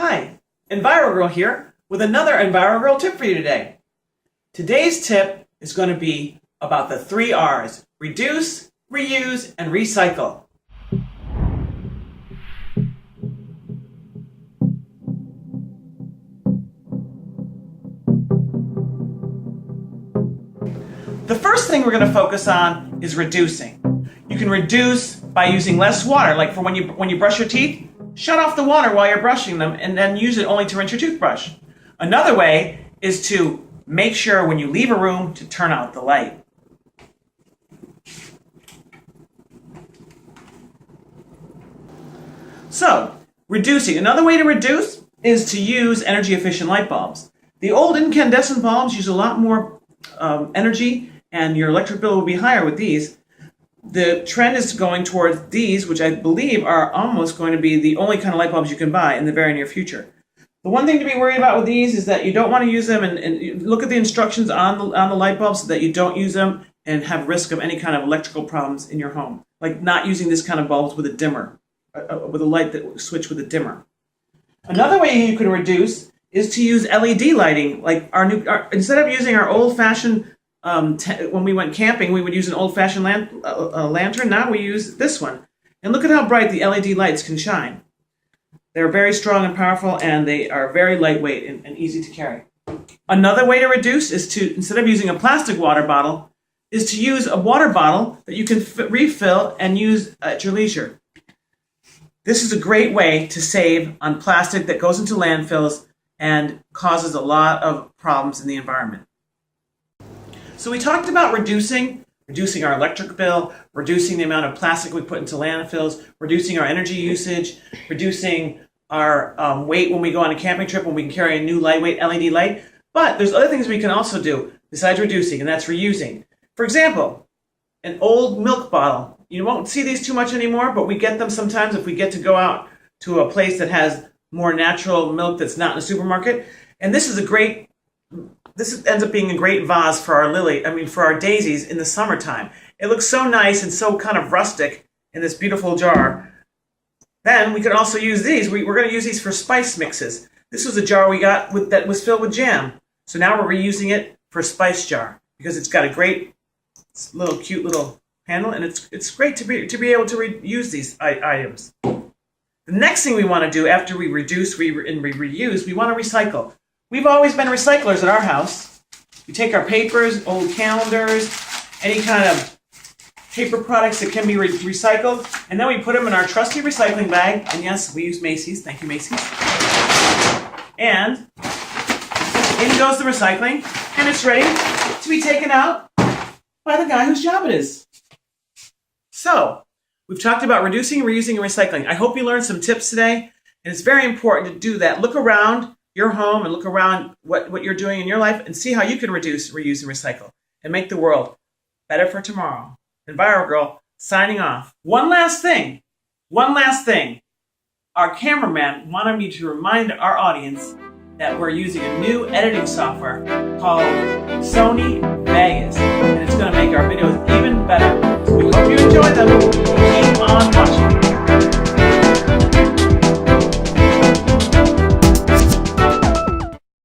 Hi, Envirogurl here with another Envirogurl tip for you today. Today's tip is going to be about the 3 R's: reduce, reuse, and recycle. The first thing we're going to focus on is reducing. You can reduce by using less water, like for when you brush your teeth. Shut off the water while you're brushing them and then use it only to rinse your toothbrush. Another way is to make sure when you leave a room to turn out the light. So, reducing. Another way to reduce is to use energy efficient light bulbs. The old incandescent bulbs use a lot more energy and your electric bill will be higher with these. The trend is going towards these, which I believe are almost going to be the only kind of light bulbs you can buy in the very near future. The one thing to be worried about with these is that you don't want to use them, and look at the instructions on the light bulbs so that you don't use them and have risk of any kind of electrical problems in your home. Like not using this kind of bulbs with a dimmer, with a light that switch with a dimmer. Another way you can reduce is to use LED lighting. Like instead of using our old-fashioned when we went camping, we would use an old-fashioned lantern. Now we use this one. And look at how bright the LED lights can shine. They're very strong and powerful, and they are very lightweight and easy to carry. Another way to reduce is to, instead of using a plastic water bottle, is to use a water bottle that you can refill and use at your leisure. This is a great way to save on plastic that goes into landfills and causes a lot of problems in the environment. So we talked about reducing our electric bill, reducing the amount of plastic we put into landfills, reducing our energy usage, reducing our weight when we go on a camping trip, when we can carry a new lightweight LED light. But there's other things we can also do besides reducing, and that's reusing. For example, an old milk bottle. You won't see these too much anymore, but we get them sometimes if we get to go out to a place that has more natural milk that's not in a supermarket. And this ends up being a great vase for for our daisies in the summertime. It looks so nice and so kind of rustic in this beautiful jar. Then we could also use these. We're going to use these for spice mixes. This was a jar we got that was filled with jam. So now we're reusing it for a spice jar because it's got a great cute little handle, and it's great to be able to reuse these items. The next thing we want to do after we reduce and reuse, we want to recycle. We've always been recyclers at our house. We take our papers, old calendars, any kind of paper products that can be recycled, and then we put them in our trusty recycling bag. And yes, we use Macy's. Thank you, Macy's. And in goes the recycling, and it's ready to be taken out by the guy whose job it is. So, we've talked about reducing, reusing, and recycling. I hope you learned some tips today, and it's very important to do that. Look around your home and look around what you're doing in your life and see how you can reduce, reuse, and recycle and make the world better for tomorrow. Envirogurl signing off. One last thing. Our cameraman wanted me to remind our audience that we're using a new editing software called Sony Vegas, and it's going to make our videos even better. So we hope you enjoy them.